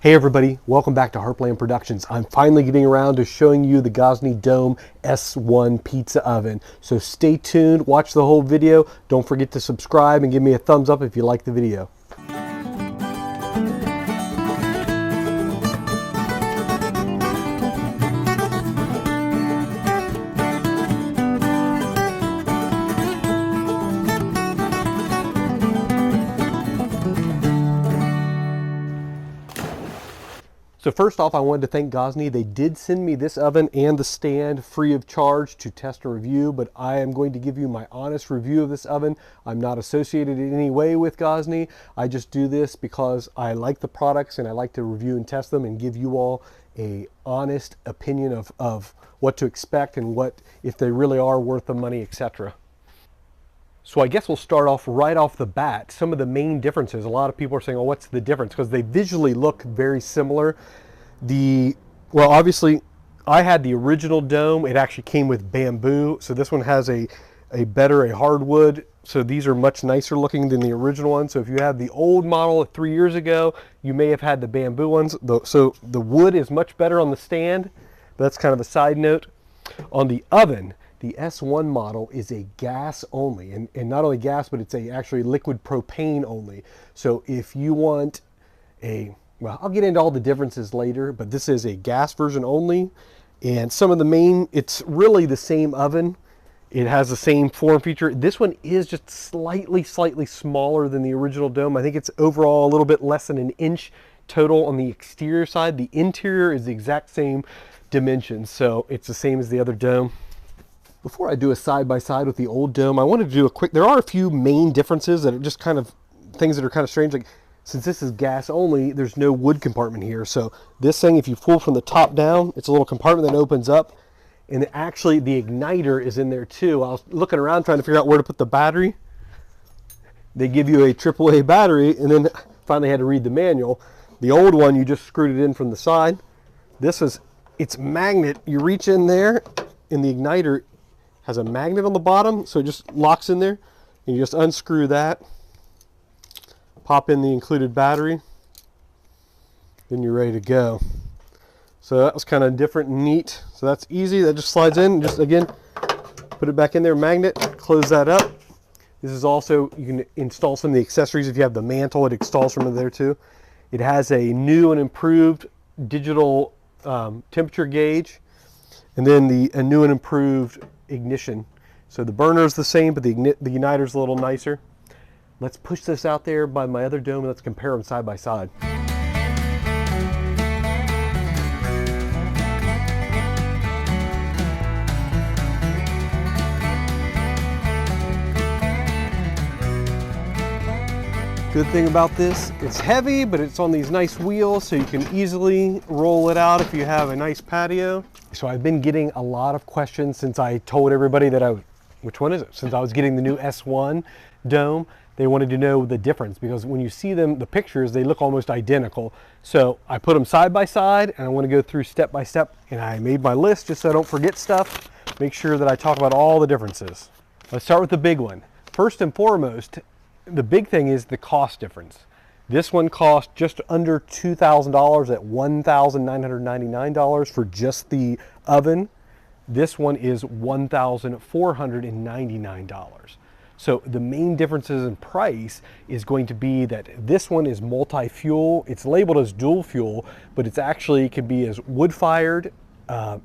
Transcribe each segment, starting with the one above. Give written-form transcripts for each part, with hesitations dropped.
Hey everybody, welcome back to Heartland Productions. I'm finally getting around to showing you the Gozney Dome S1 pizza oven. So stay tuned, watch the whole video. Don't forget to subscribe and give me a thumbs up if you like the video. So first off, I wanted to thank Gozney. They did send me this oven and the stand free of charge to test and review, but I am going to give you my honest review of this oven. I'm not associated in any way with Gozney. I just do this because I like the products and I like to review and test them and give you all a honest opinion of what to expect and what, if they really are worth the money, etc. So I guess we'll start off right off the bat. Some of the main differences. A lot of people are saying, oh, what's the difference? Because they visually look very similar. Well, obviously, I had the original Dome. It actually came with bamboo. So this one has a hardwood. So these are much nicer looking than the original one. So if you have the old model of 3 years ago, you may have had the bamboo ones. So the wood is much better on the stand. That's kind of a side note. On the oven, the S1 model is a gas only, and not only gas, but it's actually liquid propane only. So if you want well, I'll get into all the differences later, but this is a gas version only. And some of the main, it's really the same oven. It has the same form feature. This one is just slightly smaller than the original Dome. I think it's overall a little bit less than an inch total on the exterior side. The interior is the exact same dimensions, so it's the same as the other Dome. Before I do a side-by-side with the old Dome, I wanted to do a quick, there are a few main differences that are just kind of things that are kind of strange. Like, since this is gas only, there's no wood compartment here. So this thing, if you pull from the top down, it's a little compartment that opens up. And actually the igniter is in there too. I was looking around trying to figure out where to put the battery. They give you a AAA battery, and then finally had to read the manual. The old one, you just screwed it in from the side. This is, it's magnet. You reach in there, and the igniter has a magnet on the bottom, so it just locks in there, and you just unscrew that, pop in the included battery, then you're ready to go. So that was kind of different and neat. So that's easy. That just slides in. Just again, put it back in there, magnet, close that up. This is also, you can install some of the accessories. If you have the mantle, it installs from there too. It has a new and improved digital temperature gauge, and then a new and improved ignition. So the burner is the same, but the igniter is a little nicer. Let's push this out there by my other Dome and let's compare them side by side. Good thing about this, it's heavy, but it's on these nice wheels, so you can easily roll it out if you have a nice patio. So I've been getting a lot of questions since I told everybody that which one is it? Since I was getting the new S1 Dome, they wanted to know the difference, because when you see them, the pictures, they look almost identical. So I put them side by side, and I want to go through step by step, and I made my list just so I don't forget stuff. Make sure that I talk about all the differences. Let's start with the big one. First and foremost, the big thing is the cost difference. This one cost just under $2,000 at $1,999 for just the oven. This one is $1,499. So the main differences in price is going to be that this one is multi-fuel. It's labeled as dual fuel, but it's actually can be as wood-fired,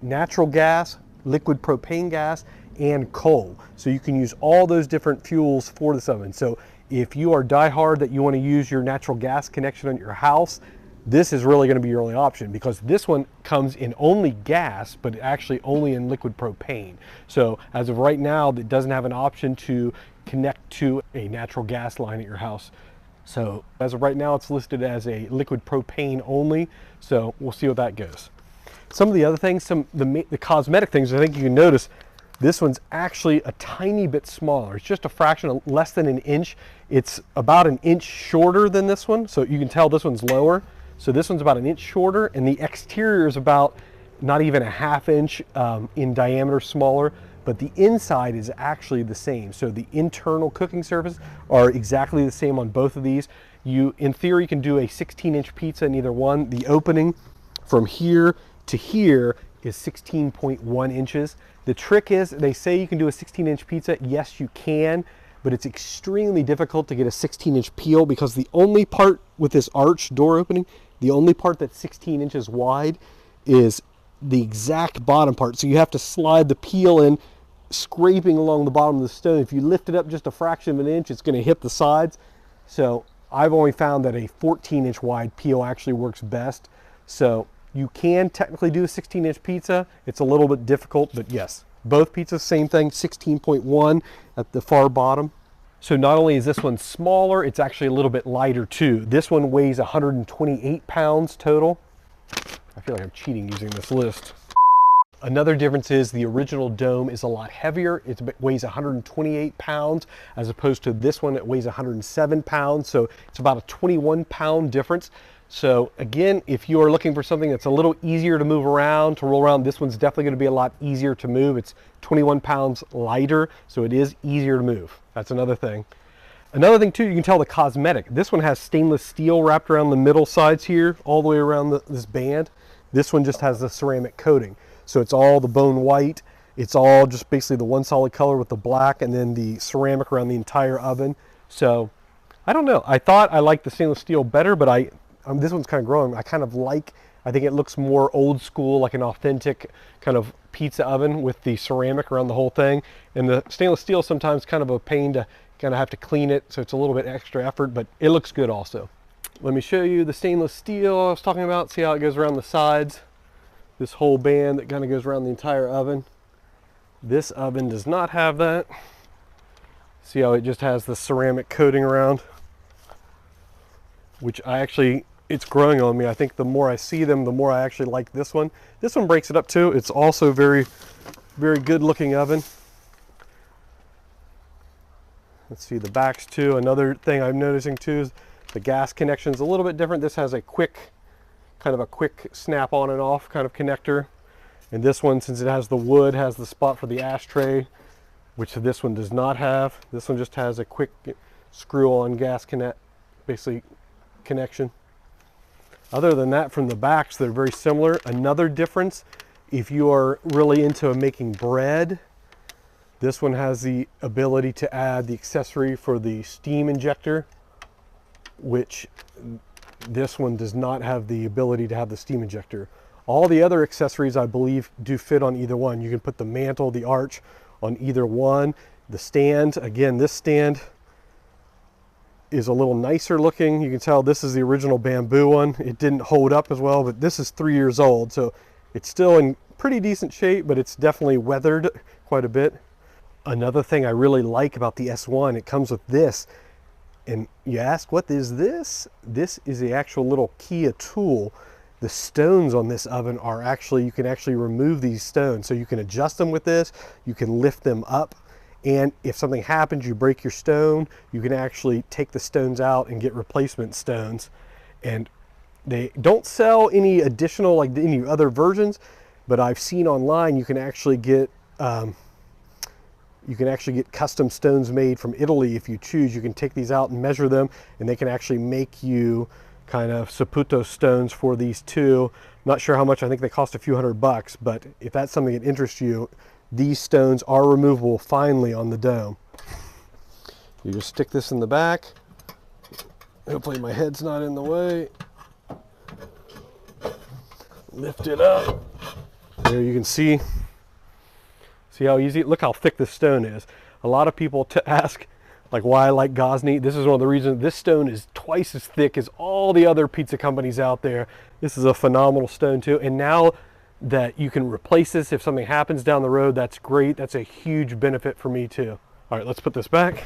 natural gas, liquid propane gas, and coal. So you can use all those different fuels for this oven. So if you are diehard that you want to use your natural gas connection on your house, this is really going to be your only option, because this one comes in only gas, but actually only in liquid propane. So as of right now, it doesn't have an option to connect to a natural gas line at your house. So as of right now, it's listed as a liquid propane only. So we'll see what that goes. Some of the other things, the cosmetic things, I think you can notice, this one's actually a tiny bit smaller. It's just a fraction of less than an inch. It's about an inch shorter than this one. So you can tell this one's lower. So this one's about an inch shorter, and the exterior is about not even a half inch in diameter smaller. but the inside is actually the same. So the internal cooking surfaces are exactly the same on both of these. You, in theory, can do a 16-inch pizza in either one. The opening from here to here is 16.1 inches. The trick is, they say you can do a 16-inch pizza. Yes, you can, but it's extremely difficult to get a 16-inch peel because the only part with this arch door opening, the only part that's 16 inches wide is the exact bottom part. So you have to slide the peel in, scraping along the bottom of the stone. If you lift it up just a fraction of an inch, it's going to hit the sides. So I've only found that a 14-inch wide peel actually works best. So you can technically do a 16-inch pizza. It's a little bit difficult, but yes, both pizzas, same thing, 16.1 at the far bottom. So not only is this one smaller, it's actually a little bit lighter too. This one weighs 128 pounds total. I feel like I'm cheating using this list. Another difference is the original dome is a lot heavier. It weighs 128 pounds as opposed to this one that weighs 107 pounds. So it's about a 21-pound difference. So again, if you are looking for something that's a little easier to move around, to roll around, this one's definitely going to be a lot easier to move. It's 21 pounds lighter, so it is easier to move. That's another thing. Another thing too, you can tell the cosmetic. This one has stainless steel wrapped around the middle sides here, all the way around this band. This one just has the ceramic coating. So it's all the bone white. It's all just basically the one solid color with the black and then the ceramic around the entire oven. So I don't know. I thought I liked the stainless steel better, but this one's kind of growing. I think it looks more old school, like an authentic kind of pizza oven with the ceramic around the whole thing. And the stainless steel is sometimes kind of a pain to kind of have to clean it. So it's a little bit extra effort, but it looks good also. Let me show you the stainless steel I was talking about. See how it goes around the sides. This whole band that kind of goes around the entire oven. This oven does not have that. See how it just has the ceramic coating around, which it's growing on me. I think the more I see them, the more I actually like this one. This one breaks it up too. It's also very, very good looking oven. Let's see the backs too. Another thing I'm noticing too is the gas connection is a little bit different. This has a quick snap on and off kind of connector. And this one, since it has the wood, has the spot for the ashtray, which this one does not have. This one just has a quick screw on gas connection. Other than that, from the backs, they're very similar. Another difference, if you are really into making bread, this one has the ability to add the accessory for the steam injector, which this one does not have the ability to have the steam injector. All the other accessories, I believe, do fit on either one. You can put the mantle, the arch on either one. The stand, again, this stand is a little nicer looking. You can tell this is the original bamboo one. It didn't hold up as well, but this is 3 years old, so it's still in pretty decent shape, but it's definitely weathered quite a bit. Another thing I really like about the S1, it comes with this. And you ask, what is this? This is the actual little Kia tool. The stones on this oven are you can actually remove these stones. So you can adjust them with this, you can lift them up. And if something happens, you break your stone, you can actually take the stones out and get replacement stones. And they don't sell any additional, like any other versions, but I've seen online you can actually get custom stones made from Italy if you choose. You can take these out and measure them, and they can actually make you kind of Saputo stones for these two. Not sure how much, I think they cost a few $100, but if that's something that interests you, these stones are removable finally on the dome. You just stick this in the back. Hopefully my head's not in the way. Lift it up. There you can see how easy, look how thick this stone is. A lot of people ask like why I like Gozney. This is one of the reasons. This stone is twice as thick as all the other pizza companies out there. This is a phenomenal stone too. And now that you can replace this if something happens down the road, that's great. That's a huge benefit for me too. All right, let's put this back.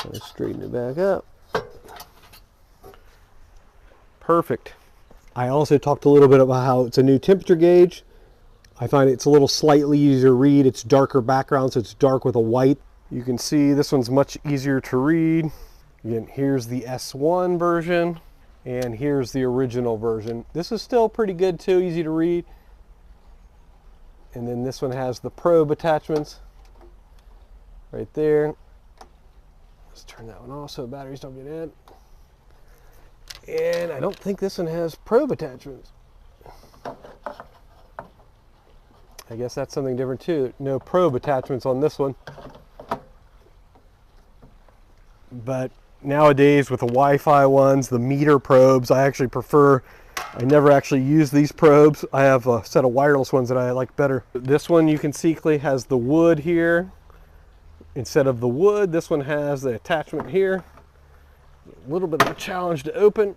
Let's straighten it back up. Perfect. I also talked a little bit about how it's a new temperature gauge. I find it's a little slightly easier to read. It's darker background, so it's dark with a white. You can see this one's much easier to read. Again, here's the S1 version, and here's the original version. This is still pretty good too, easy to read. And then this one has the probe attachments right there. Let's turn that one off so batteries don't get in. And I don't think this one has probe attachments. I guess that's something different too. No probe attachments on this one. But nowadays with the Wi-Fi ones, the meter probes, I actually prefer, I never actually use these probes. I have a set of wireless ones that I like better. This one you can see clearly has the wood here. Instead of the wood, this one has the attachment here. A little bit of a challenge to open.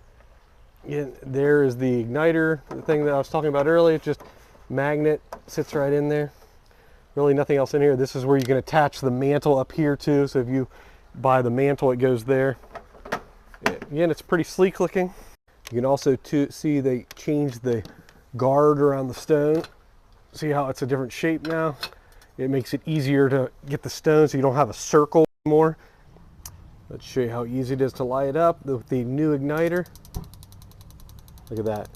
And there is the igniter, the thing that I was talking about earlier. Just magnet sits right in there. Really nothing else in here. This is where you can attach the mantle up here too. So if you buy the mantle, it goes there. Again, it's pretty sleek looking. You can also see they changed the guard around the stone. See how it's a different shape now? It makes it easier to get the stone so you don't have a circle anymore. Let's show you how easy it is to light it up with the new igniter. Look at that.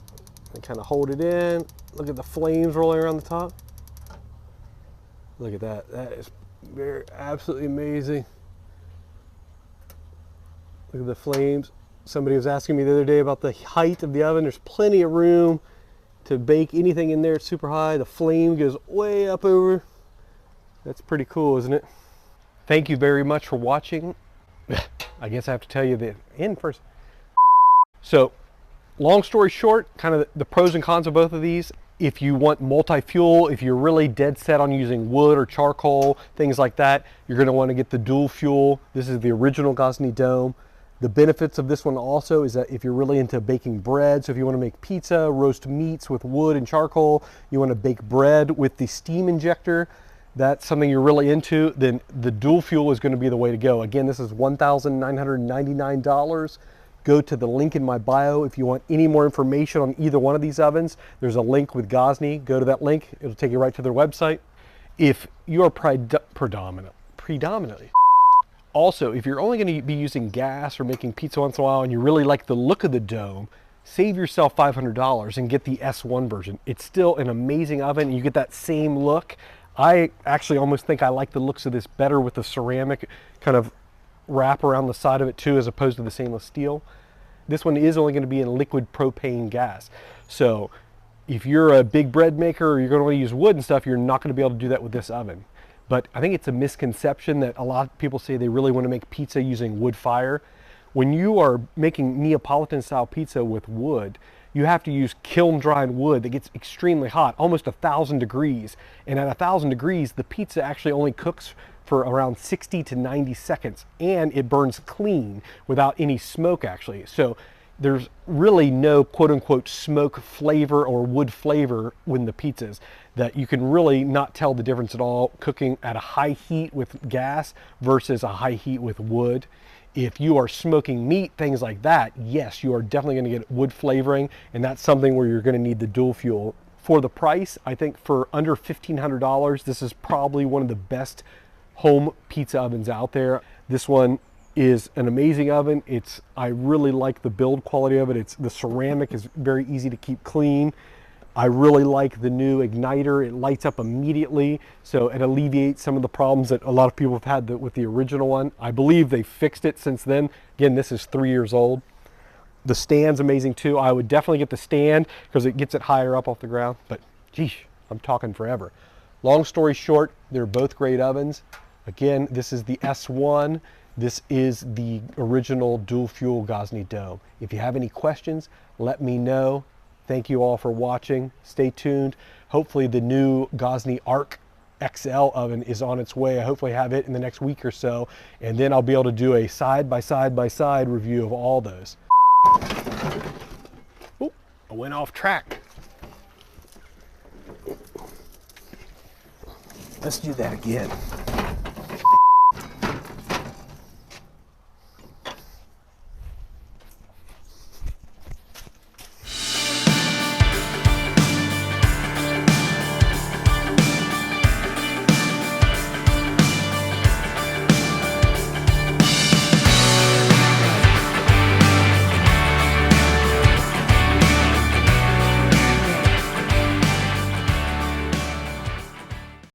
And kind of hold it in. Look at the flames rolling around the top. Look at that. That is absolutely amazing. Look at the flames. Somebody was asking me the other day about the height of the oven. There's plenty of room to bake anything in there. It's super high. The flame goes way up over. That's pretty cool, isn't it? Thank you very much for watching. I guess I have to tell you the end first. So, long story short, kind of the pros and cons of both of these. If you want multi-fuel, if you're really dead set on using wood or charcoal, things like that, you're going to want to get the dual fuel. This is the original Gozney Dome. The benefits of this one also is that if you're really into baking bread, so if you want to make pizza, roast meats with wood and charcoal, you want to bake bread with the steam injector, that's something you're really into, then the dual fuel is going to be the way to go. Again, this is $1,999. Go to the link in my bio if you want any more information on either one of these ovens. There's a link with Gozney. Go to that link. It'll take you right to their website. If you are predominantly. Also, if you're only going to be using gas or making pizza once in a while and you really like the look of the dome, save yourself $500 and get the S1 version. It's still an amazing oven. You get that same look. I actually almost think I like the looks of this better with the ceramic kind of wrap around the side of it too, as opposed to the stainless steel. This one is only going to be in liquid propane gas. So if you're a big bread maker or you're going to want to use wood and stuff, you're not going to be able to do that with this oven. But I think it's a misconception that a lot of people say they really want to make pizza using wood fire. When you are making Neapolitan style pizza with wood, you have to use kiln dried wood that gets extremely hot, almost 1,000 degrees. And at 1,000 degrees, the pizza actually only cooks for around 60 to 90 seconds, and it burns clean without any smoke actually. So there's really no quote unquote smoke flavor or wood flavor in the pizzas, that you can really not tell the difference at all cooking at a high heat with gas versus a high heat with wood. If you are smoking meat, things like that, yes, you are definitely going to get wood flavoring, and that's something where you're going to need the dual fuel. For the price, I think for under $1,500, this is probably one of the best home pizza ovens out there. This one is an amazing oven. I really like the build quality of it. The ceramic is very easy to keep clean. I really like the new igniter. It lights up immediately, so it alleviates some of the problems that a lot of people have had with the original one. I believe they fixed it since then. Again, this is 3 years old. The stand's amazing too. I would definitely get the stand because it gets it higher up off the ground, but geez, I'm talking forever. Long story short, they're both great ovens. Again, this is the S1. This is the original dual fuel Gozney Dome. If you have any questions, let me know. Thank you all for watching. Stay tuned. Hopefully the new Gozney Arc XL oven is on its way. I hopefully have it in the next week or so, and then I'll be able to do a side by side review of all those. Oop, I went off track. Let's do that again.